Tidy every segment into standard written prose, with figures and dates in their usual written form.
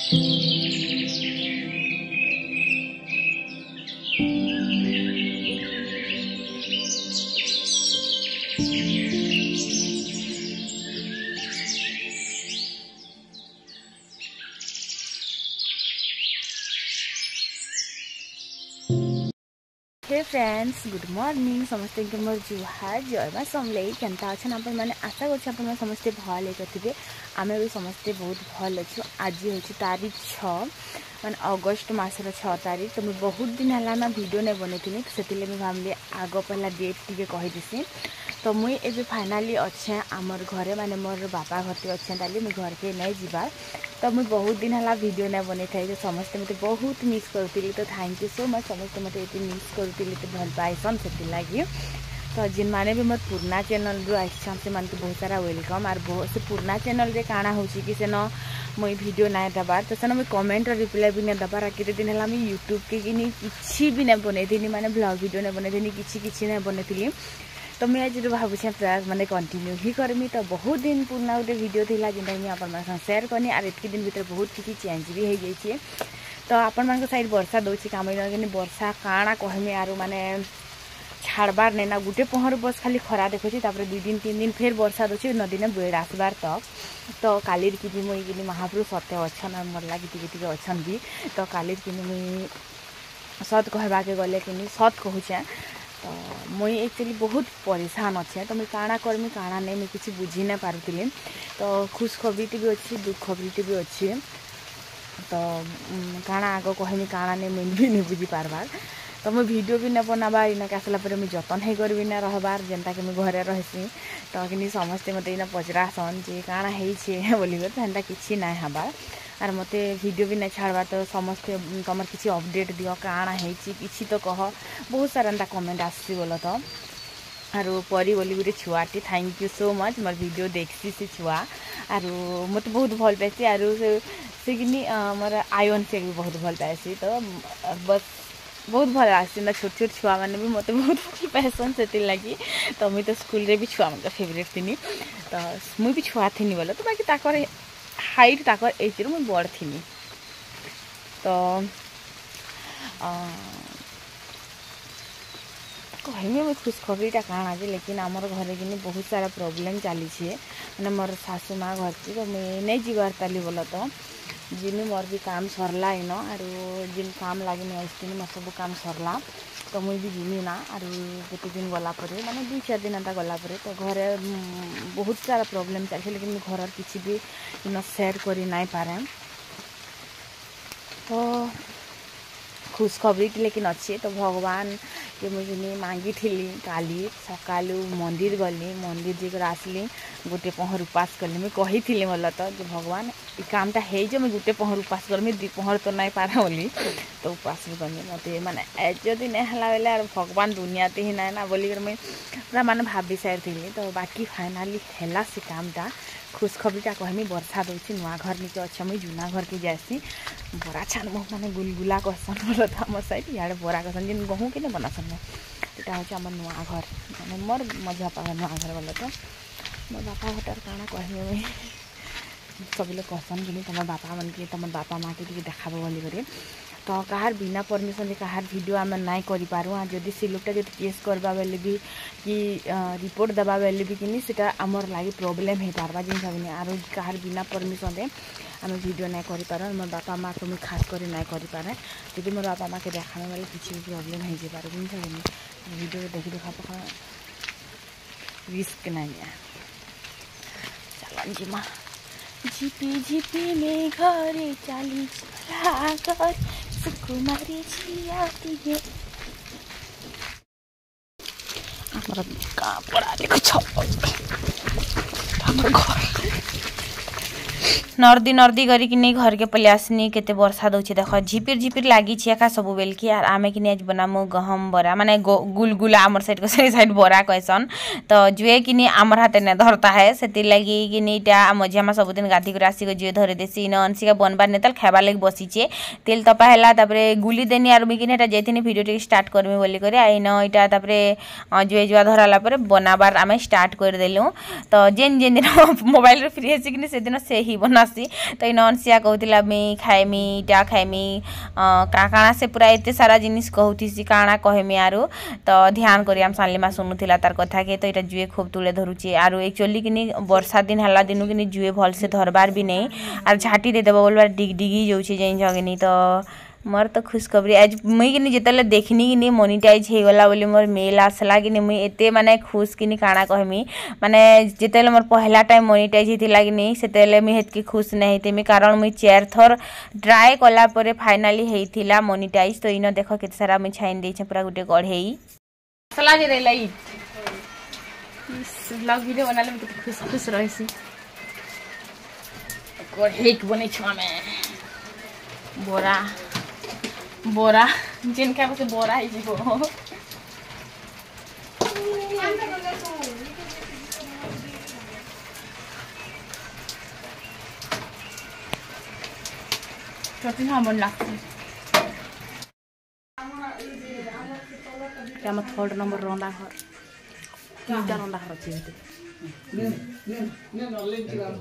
हे friends good morning समस्ते के मोर जुहार जय मां समलेई केनता अच्छा आपण माने आशा करछि आपण समस्ते भल हेकथिबे आमे भी समस्ते बहुत भल अछि। आज होछि तारीख 6 माने अगस्त मासर 6 तारीख। तो मैं बहुत दिन हला ना वीडियो नै बनेथिनी तो सेतिले मैं भाबली आगो पहला डेट टिके कहि दिसी। तो मुई एबे फाइनली अच्छे आमर घरे माने मोर बापा घरते अच्छे ताली मुई घर के नै जिबा। तो मुई बहुत दिन हला वीडियो नै बनै थाई तो समस्ते मते बहुत मिस करतिली। तो थैंक यू सो मच समस्ते मते एति मिस करतिली तो भल पाइसन सेति लागि। तो जिन माने भी मोर पुराना चैनल रु आइछन से मानके बहुत सारा वेलकम। आर बहुत से पुराना चैनल रे काना होछि कि सेन मुई वीडियो नै दबार तो सेन मुई कमेंट रिप्लाई भी नै दबार। आ केते दिन हला मैं यूट्यूब के किनी किछि भी नै बनेथिनी माने ब्लॉग वीडियो नै बनेथिनी किछि नै बनेथिली। तो मैं आज भावुछे प्रयास माने कंटिन्यू ही करमी। तो बहुत दिन पुराना गोटे वीडियो थिला जेनटा मैं आपन मान शेयर करनी। आर एतकी दिन भीतर बहुत किछि चेंज भी हो जाइए। तो आपण मान साइड वर्षा दउछि काम कि वर्षा काଣା कहमी आरो माने छाड़बार नै ना गुटे पहर बस खाली खरा देखुछि तापर 2 दिन 3 दिन फिर वर्षा दउछि नदी ने बेड़ आसबार तक। तो कालीर कि मुई कि महाप्रभु सत्य अछन मोर लागि टिके अछन भी। तो कालीर कि मुई सत कहबा के गले कि सत कहूछे। तो मुई एक्चुअली बहुत परेशान अच्छे। तो मुई काଣା करमी काଣା नै मैं किछि बुझी नै पारुतिली। तो खुश खबरीटी भी अच्छी दुख खबरीटी भी अच्छी। तो काଣା आगो कहमी काଣା नै मैं भी नहीं बुझी पारबार। तो मैं वीडियो भी न बनाबा इना आसला पर मैं जतन है करबी ना रहबार जेनता कि मैं घरे रहसी। तो कि समस्ते मते इना पचरासन जे काଣା हेइ छे बोली तो हेंता किछि नै हबार। आर मते वीडियो भी नहीं छाड़वा। तो समस्ते तुम किसी अपडेट दियो काଣା हेछि किछि तो कह बहुत सारा एंता कमेंट आसी बोल। तो आर परी बोली गोटे छुआटी thank you so much more video देखसी से छुआ। आर मत बहुत भल पाइसी। आर से कि मोर आयन से भी बहुत भल पाइसी। तो बस बहुत भल आसी ना छोट छोट छुआ मैंने भी मत बहुत भल पाइसन से लगी। तो मुई तो स्कूल रे भी छुआ मतलब फेवरेट थी। तो मुई भी छुआ थी बोल। तो बाकी ताकर हाइट ताकर एज रू मुई बड़ थी। तो कहमी मुझे खुशखबरीटा काଣା जे लेकिन आमर घरे कि बहुत सारा प्रॉब्लम चली मैंने मोर सासू माँ घर की। तो मुझे नहीं जीवार ताली बोल। तो जिमी मोर भी काम सरला इन आर जिन काम लगे मुझे आसती मोर सब काम सरला। तो मुझे भी जिमी ना आर गोटे दिन गलापर माने 2-4 दिन एंता गलापर तो घरे बहुत सारा प्रॉब्लम चलছে लेकिन मुझे घर किसी भी इन शेयर कर नहीं पारे। तो खुशखबरी लेकिन अच्छे। तो भगवान के मुझे मांगी थी काली सकालू मंदिर गली मंदिर जीकर आसली गोटे पहर उपास कली मुझे कही थी बोल। तो भगवान ये कामटा है जो मैं गोटे पहर उपास करमी 2 पहर तो नहीं पारा बोली। तो उपास भी करमी मत माने जदि नहीं है बेले भगवान दुनियाते ही ना बोलिक मुझे पूरा माने भाभी सारी थी। तो बाकी फाइनाली है से कामटा खुशखबरीटा कहमी वर्षा दूसरी नुआ घर निके अच्छे मुझे जूना घर के जासी बड़ा छान मुह माने गुलगुला कहसन बोल। तो आम साइड इे बरा कहसन जिन गहूँ कि बनासन यहाँ हूँ आम नुआ घर मैंने मोर मजा पा नुआ घर बोल। तो मोर बापा घटार काଣା कहमी मुई सब लोग कहसन कि तुम बापा मन के तुम बापा माँ के देखा बोली। तो कहार बिना परमिशन कहार वीडियो आम नाई कर पारू। जदि से लोकटा जो केस करवा बेले भी कि रिपोर्ट देवा बेले भी कि सीटा आमर लगे प्रॉब्लम हो पार्बा जिन सब आर कहार बिना परमिशन दे आम वीडियो नहीं कर पार। मोर बापा माँ को मुझे खास कर नहीं कर पारे। जब मोर बापा माँ के देखा बेले किसी भी प्रॉब्लम हो जाए पारे जिन सब वीडियो देखी देखा पका रिस्क नहीं लिया। चलन जी माँ झिपी झिपी में घरे चाली कर सुकुमारी झियाती है हमारा कहाँ पड़ा देखो हमर घर नर्दी नर्दी करी घर के पलि आसनी केते वर्षा दउछि देख झिपिर झिपिर लागी छिया सब बेल की आर आमे कि आज बनामु गहम बरा माने गुलगुला आमर साइड को साइड बरा कहसन। तो जुए कि आमर हाथे ने धरता है सेति लगी कि इटा मझियामा सब दिन गाधी कर आसी जुए धरे देसी इन अनसिका बनबार नेतल खाइबा लगी बसीचे तेल तपा हैला तापरे गुली देनी आर बिकिन एटा जैथिनी वीडियो टे स्टार्ट करमी बोली करे आइन इटा तापरे जुए जुआ धराला पर बनाबार आमे स्टार्ट कर देलु। तो जेन जेन दिन मोबाइल रे फ्री हेसी कि से दिन से ही बना आसी तो इन अनसिया कहूला मुई खाएमी इटा खाएमी काଣା से पूरा एते सारा जिनिस कहूथी काଣା कहमी आरो तो ध्यान करी हम सानलिमा सुनुथिला तार कथा के तो इटा जुए खूब तुले धरुची आरो एक्चुअली किनी वर्षा दिन हला दिनु किनी जुए भल से धरबार भी नहीं आर झाटी दे देबो बोलबार डिगडिगी जाउची जइन जगनी तो मोर तो खुशखबरी आज मुई किनी जेतले देखनी किनी मोनिटाइज हे गला बोली मोर मेल आसला किनी मुई एते माने खुश किनी काଣା कहमी माने जेतले मोर पहला टाइम मोनिटाइज हेतिला किनी सेतले मुई हेतकी खुश नहीं हेतिमी कारण मुई 4 थर ट्राई कला परे फाइनली हेतिला मोनिटाइज तो इनो देखो केते सारा मुई छाइन देछे पूरा गुटे गढेई सला जे रे लाई इस व्लॉग वीडियो बनाले में खुश खुश रहसी गढेई बनै छ में बोरा बोरा जिनका से बोरा ही जीवो चटनी हाँ बन लागती क्या मैं 3rd नंबर रंडा घर 3टा रंडा घर अच्छी होती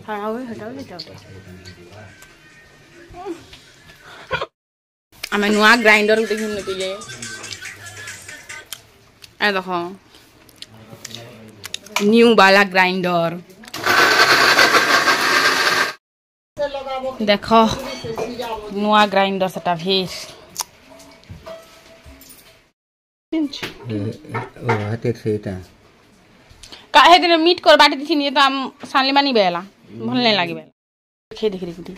हाँ हटाओ आमे नुआ ग्राइंडर उठे घूमने के लिए ए देखो न्यू वाला ग्राइंडर देखो नुआ ग्राइंडर सेटा भेस हाथे सेटा काहे दिन मीट कर बाटी थी नहीं तो हम सानली मानी बेला भलने लागी बेला खे देख रे कुटी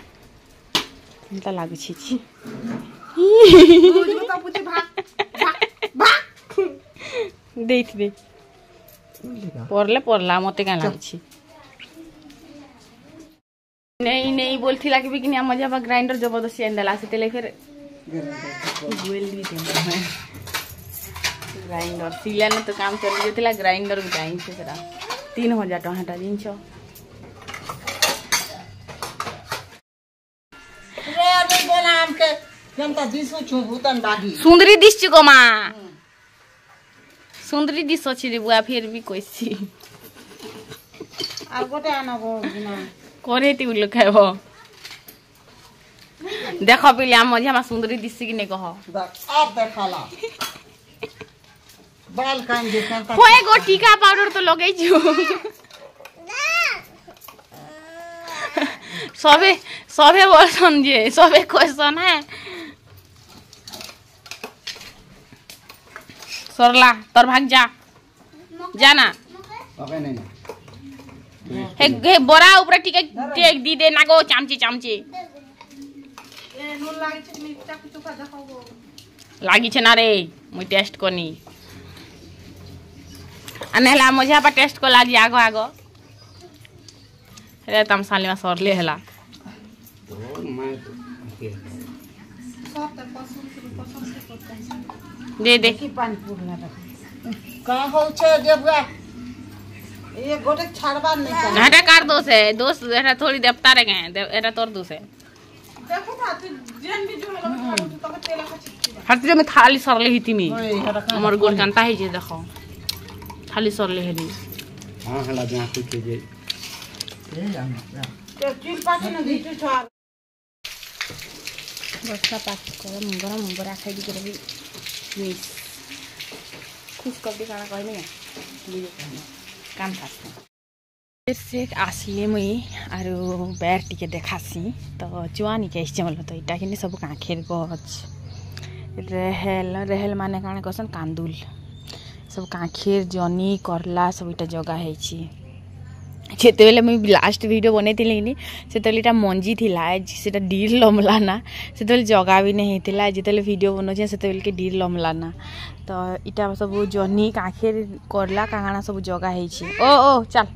इनता लागे छी देख दे पड़ला मते क्या लगे नहीं नहीं बोलती लगे कि मजा ग्राइंडर जबरदस्ती आनदेला से फिर ग्राइंडर सिला ने तो काम चली जाता ग्राइंडर भी चाहिए सेटा 3000 टଙ୍କା जिनछ सुंदरी दिस गो माँ सुंदरी दिस अच्छी रे बुआ फिर भी कैसी আর গোটে আনবো না करे ती उल्लू खाइबो देखो पहले हम मजे हम सुंदरी दिसी कि नहीं कहो अब देखाला बाल कान देखन त होए गो टीका पाउडर तो लगै छु सबे सबे वर्षन जे सबे क्वेश्चन है सरला तोर भाग जा जाना अबे नहीं हे बोरा ऊपर टीका टेक दी दे ना गो चामची चामची ए नून लागि छ नि चाकू चुका देखाओ लागि छ ना रे मुई टेस्ट कोनी अनेला मजा पर टेस्ट को लागी आगो आगो रे तम साले में सरले हला दे दे की पानी पुरला का हो छे देबगा ये गोटे छाड़बा नहीं कर हटा कार दोस है दोस्त एटा थोड़ी देवता रे गए एटा तोर दोस है देखो ना तू जेन भी जो लगा तो तेला का चिट्ठी हट में थाली सरले हिती मी हमर गोल कांता है जे देखो थाली सरले हेली हां हला जहां कुछ जे ए जाना तो चिल पाटी न घिटू छार बस्ता पाक कर गरम बरा खाइ दी करबी मिस खुश कर दी खाना कहनी है वीडियो काम करते फिर से आसले मुई आरो बैर टिके देखासी तो जुआनी के इस्तेमाल तो इटा किनी सब काखेर गछ रेहेल रेहेल माने काने कसन कांदुल सब काखेर जनी करला सब इटा जगह है छी जेते बेले मुई लास्ट वीडियो बनेतिली कि सेतलीटा मंजी थिला सेटा डीर लमला ना सेतले जगह भी नहीं थिला जेतले वीडियो बनोछे सेतले के डीर लमला ना तो इटा सब जनी काखेर करला कांगाना सब जगह है छी ओ चल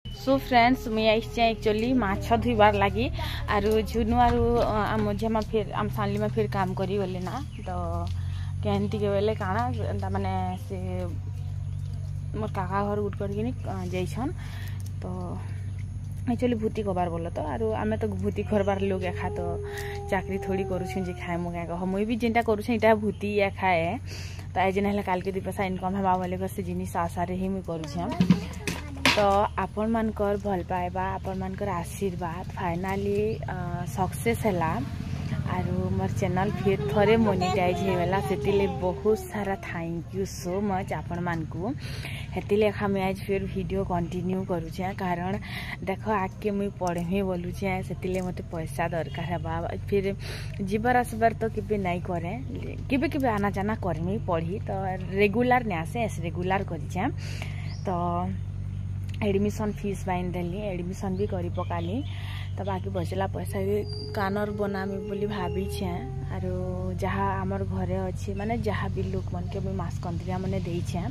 सो फ्रेंड्स मुई आइछे एक्चुअली माछ धुइबार लागि आरो झुनु आरो मझे फिर आम सानली में फिर काम करी गले ना तो केंती के बेले काना एंता माने से मोर काका घर उठ करके जाइछन तो एक्चुअली भूति कबार बोल तो आरो आमे तो भूति करबार लोग एखा तो चाकरी थोड़ी करूछु जे खाए मुगा कह मुई भी जेंटा करूछु इटा भूति या खाए तो आज नहले काल के 2 पैसा इनकम हेबा बोले से जिनिस आशा रे ही मुई करूछु तो आपण मानकर भल पाइबा आपण मानकर आशीर्वाद फाइनाली सक्सेस हैला आरो मोर चैनल फिर थरे मोनेटाइज हेला सेतिले बहुत सारा थैंक यू सो मच आपण मानकू हेतिले हम आज फिर वीडियो कंटिन्यू करू छे कारण देखो आके मुई पढ़े बोलू छे सेतिले मते पैसा दरकार हेबा फिर जीवर आसबार तो केबे नहीं करे केबे केबे आना जाना करमी पढ़ी तो रेगुलर ने आसे रेगुलर करी छे तो एडमिशन फीस बाइन देली एडमिशन भी करी पकाली तो बाकी बचला पैसा भी कानर बनामी बोली भाभी छे आरो जहाँ आमर घरे अच्छी माने जहाँ भी लोक मन के मुई मास कंत्रिया माने देई छे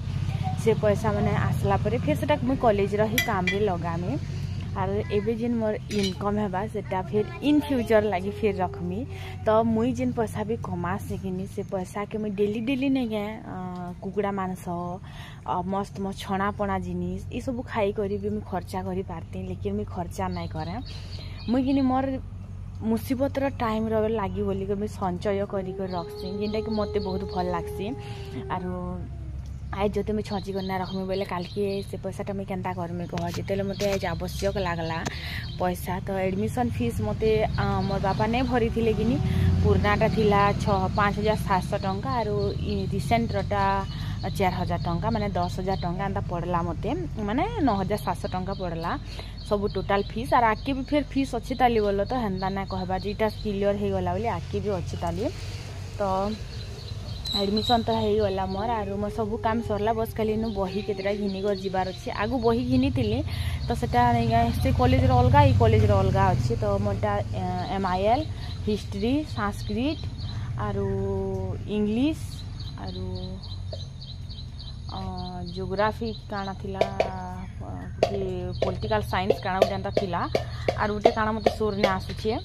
से पैसा माने आसला परे फिर सेटा मुई कॉलेज रही काम रे लगामी आर एबे जिन मोर इनकम हेबा सेटा फिर इन फ्यूचर लगी फिर रखमी तो मुई जिन पैसा भी कमा सकिनी से पैसा के मुई डेली डेली नहीं गए कुकुड़ा मांस मस्त मस्त छणा पणा जिनिस ये सब खाई करी भी मुई खर्चा करी पारती लेकिन मुई खर्चा नहीं करे मुई किनी मोर मुसीबतर टाइम रहे लगी बोली मुई संचय करी रखसी जिनटा कि मते बहुत भल लागसी आर आज जो मुझे छची करना रखमी बोले काल के से पैसाटा मुझे केन्ता करमी कह जिते मत आज आवश्यक लगला पैसा तो एडमिशन फीस मत मोर बापा नहीं भरी थे कि पुरानाटा थिला 5,700 टंका आरो रिसेंटरटा 4,000 टंका माने 10,000 टंका एंता पड़ला मते माने 9,700 टंका पड़ला सब टोटाल फीस आर आके भी फिर फीस अच्छी ताली बोलो तो हेन्ता ना कहबा जेटा क्लियर हो गला बोली आके भी अच्छी ताली तो एडमिशन तो हो गला मोर आरो मोर सब काम सरला बस खाली नु बही केतरा घिनी कर जीवार अच्छी आगु बही घिनी थिली तो सेटा से कॉलेज रे अलगा ई कॉलेज रे अलगा अच्छी तो मोटा MIL हिस्ट्री संस्कृत आरो इंग्लिश आरो जियोग्राफी काना थिला पॉलिटिकल साइंस काना उठा थिला आरो उठे काना मते सोर ने आसुछे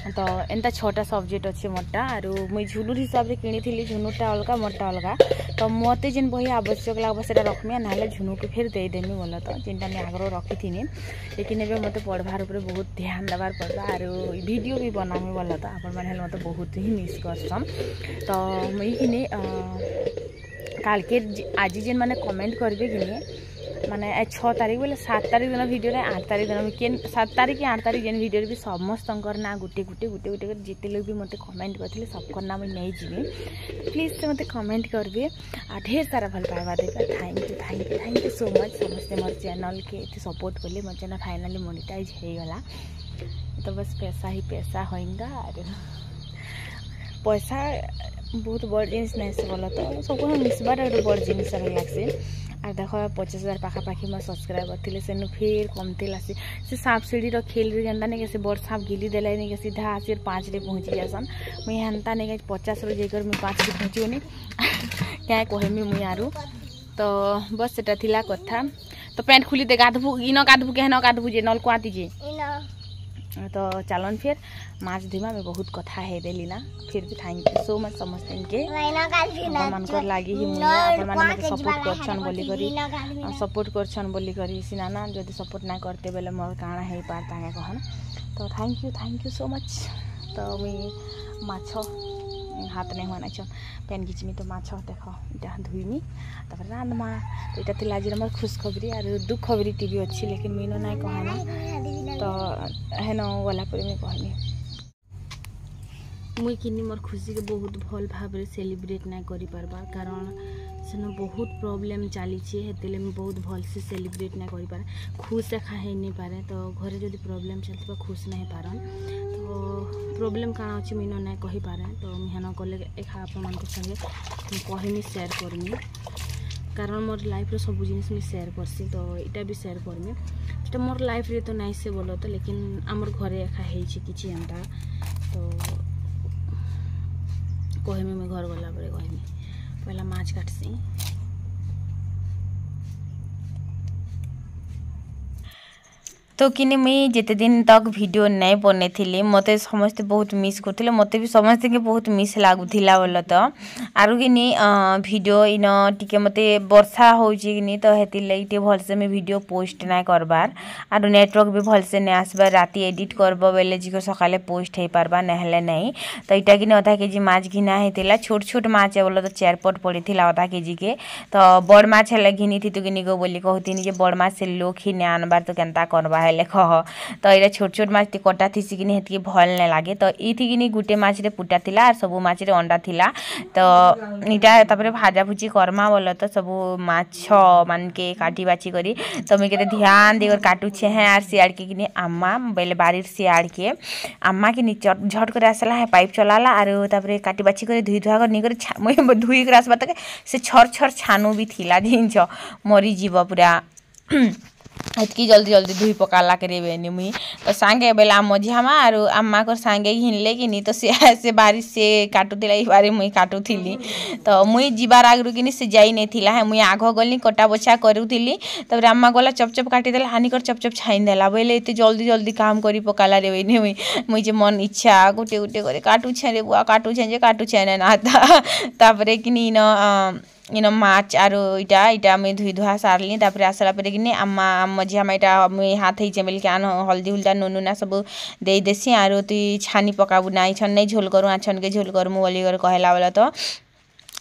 तो एंता 6टा सब्जेक्ट अच्छे मोटा आरो मुई झुनुर हिसाब से किनी थिली झुनुरटा अलगा मोटा अलगा तो मते जिन बही आवश्यक लागबा सेटा रखमी नाले झुनु के फिर दे देमी बोला तो जिनटा मैं आगरो रखी थिनी लेकिन एबे मते पढ़वार ऊपर बहुत ध्यान देवार पड़बा आरो वीडियो भी बनामी बोला तो आपण माने मते बहुत ही मिस करछम तो मुई किनी काल के आज जिन माने कमेंट करबे कि माने 6 तारीख बोले 7 तारीख दिन वीडियो रे 8 तारीख दिन केन 7 तारीख कि 8 तारीख जेन वीडियो रे भी समस्त ना गुटे गुटे जिते लोग भी मते कमेंट करथिले सब ना मैं नहीं जीवी प्लीज से मते कमेंट करबे आ ढेर सारा भल पाइबा देबे थैंक यू सो मच समस्त मोर चैनल के इते सपोर्ट करले मोर चैनल फाइनली मोनेटाइज हो गला तो बस पैसा ही पैसा होइंगा और पैसा बहुत बड़ जिनिस नहीं से बोला तो सब मिसबार एक बड़ जिनिस लगसे और देखो 50,000 पाखापाखि मोर सब्सक्राइबर थिले सेनु फिर कम थिला से सांप सीढ़ी रो खेल रे जनता ने कैसे बड़ सांप गिली देला ने के सीधा आसिर 5 रे पहुंची जासन मुई हंता ने के 50 रो जेकर मैं 5 रे पहुंची क्या कहमी मुई आरू तो बस सेटा थिला कथा तो पैंट खुली दे गाधबू इनो गाधबू के न गाधबू जे नल कुआती जे तो चलन फिर माछ धीमा में बहुत कथा है देली ना फिर भी थैंक यू सो मच समस्त के मन कर लागी ही मुया अपन माने सपोर्ट करछन बोली करी सिना ना जदी सपोर्ट ना करते बेले मोर काना हे पारता है कहन तो थैंक यू सो मच तो मुई माछ हाथ नहीं होना छ पेन घिचमी तो माछ देखो इटा धुईमी तब रांदमा तो इटा थिला आज हमर खुश खबरी और दुख खबरी टीवी अच्छी लेकिन मीनो ना कहना तो हेन वाला पर मैं कहनी मुई किनी मोर खुशी के बहुत भल भाव सेलिब्रेट ना करि परबा कारण सेन बहुत प्रॉब्लम चली हेतेले मैं बहुत भल से सेलिब्रेट ना करि पारे खुश खा है नहीं पारे तो घरे जदि प्रॉब्लम चलता खुश नहीं पारन तो प्रॉब्लम काना अच्छे मीनो ना कहि पारे तो हेन कले एखा आप मान संगे कहमी शेयर करमी कारण मोर लाइफ रो सब जिनिस मैं शेयर करसी तो इटा भी शेयर करमी तो मोर लाइफ रे तो नहीं से बोलो तो लेकिन आमर घरे एखा हेछि किछि एंता तो कहमी मैं घर गला बरे कहमी पहला माछ काटसी तो किने मुई जेते दिन तक वीडियो नहीं बने थी मते समस्ते बहुत मिस करथिले मते भी समस्ते के बहुत मिस लागुथिला बोल तो आरु किनी वीडियो इन टिके मते वर्षा होउची किनी तो हेति लईटे भलसे में वीडियो पोस्ट ना करबार आरु नेटवर्क भी भलसे ने आसबार राती एडिट करबो बेले जिको सकाले पोस्ट हे पारबा नहले नहीं तो इटा किने आधा केजी माछ घिना हेतिला छोट छोट माछ बोल तो 4 पट पड़ीथिला आधा केजी के तो बड़ माछ हेले घिनी थी तो किनी को बोली कहथिनी जे बड़ माछ से लोक ही ने आनबार तो केनता करबा हेले कह तो ये छोट छोट माछ टी कटा थीसी किनी हेतकी भल ने लागे तो ई थी किनी गुटे माछ रे पुटा थिला सब माछ रे अंडा थिला तो इटा तापरे भाजा भुजी करमा बोल तो सब माछ मान के काटी बाची करी तो मैं केते ध्यान देकर काटू छे हैं आर सियाड़ के किनी अम्मा बेले बारीर सियाड़ के अम्मा के नीचे झट करे आसला है पाइप चलाला आरो तापरे काटी बाची करे धुई धुआ कर नी करे मैं धुई कर आसबा तक से छर छर छानु भी थिला जिंच मरी जीव पूरा इतकी जल्दी जल्दी धुई पकाला करे बेनी मुई तो सांगे बेला मझियामा आरो अम्मा को सांगे घिनले कि नी तो से बारिश से काटुथिला ई बारे मुई काटुथिली तो मुई जीवार आगरु किनी से जाई नै थिला है मुई आघो गली कटा बछा करूथिली तबरे अम्मा गोला चप चप काटी देला हानि कर चप चप छाइन देला बोले एते जल्दी जल्दी काम करी पकाला रे बेनी मुई जे मन इच्छा गुटे गुटे करे काटू छे रे बुआ काटू छे ना तापरे किनी न इन माछ आरो इटा मैं धुई धुआ सारली तापर आसला पर कि अम्मा मझिया इटा मुई हाथ ही चमेल के आन हल्दी हुल्दा नुनु ना सब दे देसी आरो तुई छानी पकाबू ना छन नहीं झोल करू आछन के झोल करू बोली कर कहला बोला तो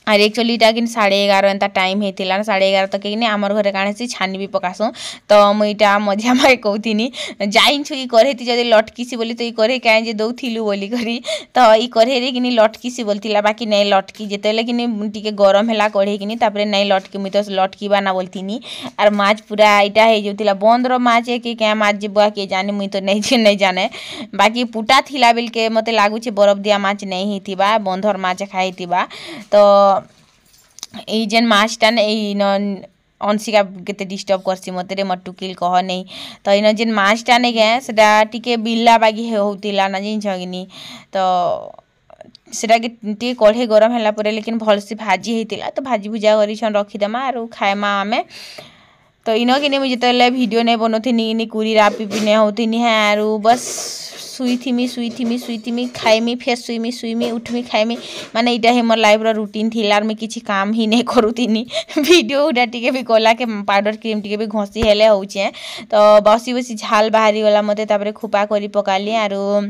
आर एक्चुअली इटा कि 11:30 एंता टाइम हेतिला 11:30 तक कि आमर घरे काणे से छानी भी पकासो तो मुई इटा मझिया माई कहथिनी जाइन छु करेती जदी लटकीसी बोली तो ई करे काहे जे दउथिलु बोली करी तो ई करे रे किनी लटकीसी बोलतिला बाकी नहीं लटकी जेतेले किनी टिके गरम हैला कढ़े किनी तापरे नहीं लटकी मुई तो लटकीबा ना बोलतिनी आर माछ पूरा इटा हे जोतिला बंदर माछ के क्या माछ जेबा के जाने मुई तो नहीं जाने बाकी पुटा थिला बिल के मते लागु छे बरफ दिया माछ नहीं हितिबा बंदर माछ खाइतिबा तो ई जेन माछटा ने ई न अंशिका केते डिस्टर्ब करसी मते रे मटुकिल कह नहीं तो इन जेन माछटा ने गए सेटा टिके बिल्ला बागी होतिला ना जिन छगिनी तो सेटा के टिके कढ़े गरम हैला परे लेकिन भल से भाजी हेतिला तो भाजी भुजा करी छन रखी देमा आरो खाएमा आमे तो इन किने मुझे तो वीडियो नहीं बनोथिनी नी कुरी रापी भी नहीं होथिनी है आरो बस सुई थी खाइमी फेर सुईमी उठमी खाइमी माने इटा हे मोर लाइफ रो रूटीन थिला मैं किछि काम ही नहीं करूथिनी वीडियो उडा टिके भी कोला के पाउडर क्रीम टिके भी घसी हेले होउचे तो बसी बसी झाल बाहरी गला मते तापरे खुपा करी पकाली आरो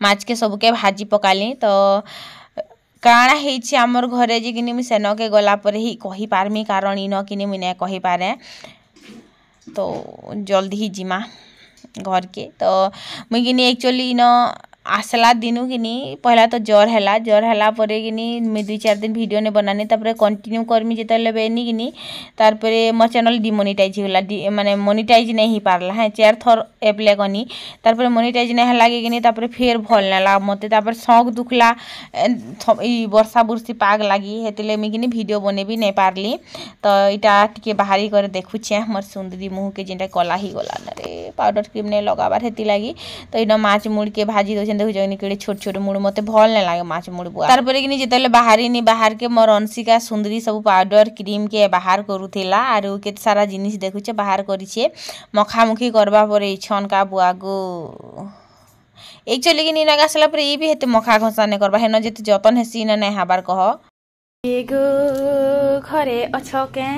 माछ के सब के भाजी पकाली तो काଣା हेछि हमर घरे जे किनी मि सेनो के गला पर ही कहि पारमी कारण इन किनी मि नै कहि पारे तो जल्दी ही जिमा घर के तो मुई किनी एक्चुअली इन आसला दिनु किनी पहला तो ज्वर हैला परे किनी मैं 2-4 दिन वीडियो ने बनानी तापरे कंटिन्यू करमी जेतले बेनी किनी तारपरे मोर चैनल डिमोनेटाइज होला माने मोनेटाइज नहीं ही पारला है 4 थर एप्लाई कनी तारपरे मोनेटाइज नहीं लागे किनी तापरे फेर भल नाला मते तापर शौक दुखला ई वर्षा बुरसी पाग लागी हेतिले मी किनी वीडियो बनेबी नहीं पारली तो इटा टिके बाहरी करे देखु छे हमर सुंदरी मुंह के जेंटा कला ही गला रे पाउडर क्रीम ने लगाबार हेति लागी तो इना माछ मुड़ के भाजी दो देखु जनी केड़े छोट छोट मुड़ मते भल नै लागे माछ मुड़ बुआ तार परे किनी जेतले बाहर के मोर अंशिका सुंदरी सब पाउडर क्रीम के बाहर करूथिला आरो केते सारा जिनिस देखु छे बाहर करी छे मखामुखी करबा परे छन का बुआ गो एक्चुअली किनी ना गासला परे ई भी हेते मखा घसा नै करबा हेन जेते जतन हेसी न नै हाबार कह एगो घरे अछो के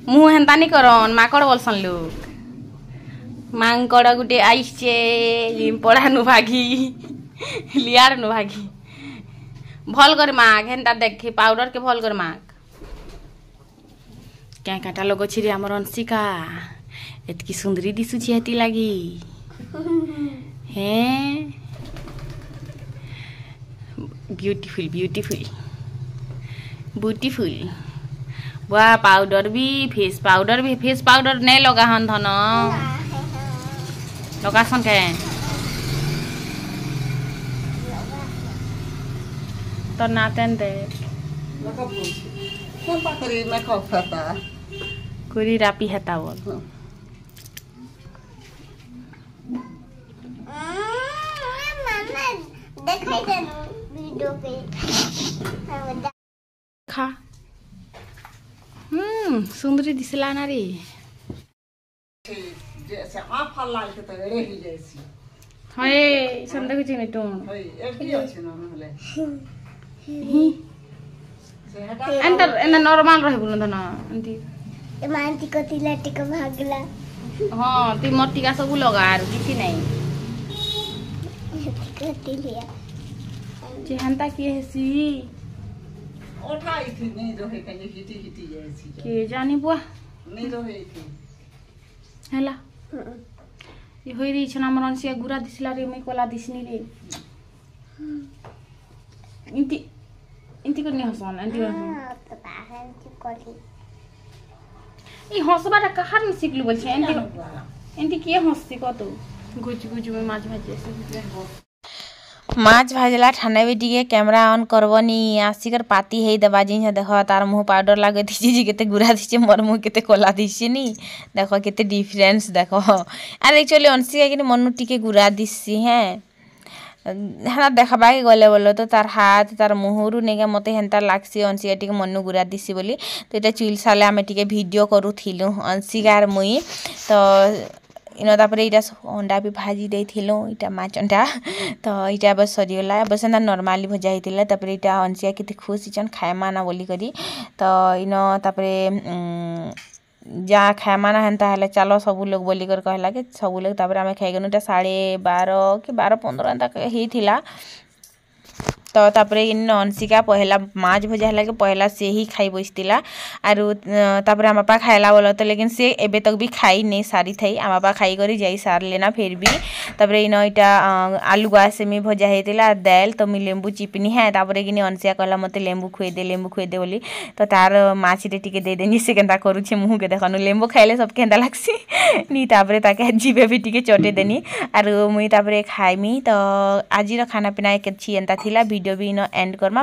मुह हेंता नि करन माकड़ बोलसन लोग मांकड़ गुटे आइछे लिंपड़ा नु भागी लियार नु भागी भल कर माग हेंता देखि पाउडर के भल कर माग क्या काटा लोग छी रे हमर अंशिका एतकी सुंदरी दिसु छी हेती लागी हैं ब्यूटीफुल वाह पाउडर भी फेस पाउडर नहीं लगा हन धन लोकेशन के तो नातन दे कुरी रापी हेता बोल दिखाई दे वीडियो पे खा सुंदरी दिसला ना रे जैसे आ फल्ला के तो रे ही जैसी हय संदा के चिने टोन हई एकी अछि न नहले से हटा एंटर एना नॉर्मल रहे बोलन ना एंती मानती को तिला टिका भागला हां ती मोटी का सब लगा आर किसी नहीं को तिलिया जे हंता की हेसी उठाई थी नहीं रहे कहीं हिटी हिटी जैसी के जानी बुआ नहीं रहे थी हला ये होई री छना मन से गुरा दिसला रे मैं कोला दिसनी रे इंती इंती को नहीं हसन अंती तो बाहर की कोली ई हसबाटा कहार में सिखलु बोल छे एंती के हसती कतो गुज गुज में माछ भाजे से माछ भाजला ठाने बेटी के कैमरा ऑन करबनी आसिकर पाती हेई दबा जिन देखो तार मुंह पाउडर लागे दिछि जी केते गुरा दिछि मोर मुंह केते कोला दिछि नी देखो केते डिफरेंस देखो आर एक्चुअली अनसिका कि मनु टिके गुरा दिछि हैं हना देखबा के गले बोलो तो तार हाथ तार मुहरु नेगे मते हेंता लागसी अनसिका टिके मनु गुरा दिछि बोली तो एटा चुइल साले आमे टिके वीडियो करूथिलु अनसिकार मुई तो इनो तापरे इटा अंडा भी भाजी देथिलो इटा माछ अंडा तो इटा बस सरीगला बस ना नॉर्मली भजा हितिला तापरे इटा अनसिया केते खुशी छन खायमाना बोली करी तो इनो तापरे जा खायमाना हंता हले चलो सब लोग बोली कर कहला के सब लोग तापरे हमें खाइ गनुटा 12:30 कि 12:15 अंता हेथिला तो तापरे इन अनसिका पहला माछ भजा हला के पहला से ही खाई बसतिला आरु तापरे हम पापा खाइला बोलो तो लेकिन से एबे तक भी खाई नहीं सारी थई हम पापा खाई करी जाई सार लेना फिर भी तापरे इन इटा आलू गासे में भजा हेतिला दाल तो मी लेंबू चिपनी है तापरे किनी अनसिया कहला मते लेंबू खुए दे बोली तो तार माछ रे टिके दे देनी से केंता करू छे मुंह के देखनु लेंबू खाइले सब केंता लागसी नी तापरे ताके जीबे भी टिके चटे देनी आरु मुई तापरे खाइमी तो आजी रो खाना पीना के छी एंता थिला वीडियो भी नो एंड करमा।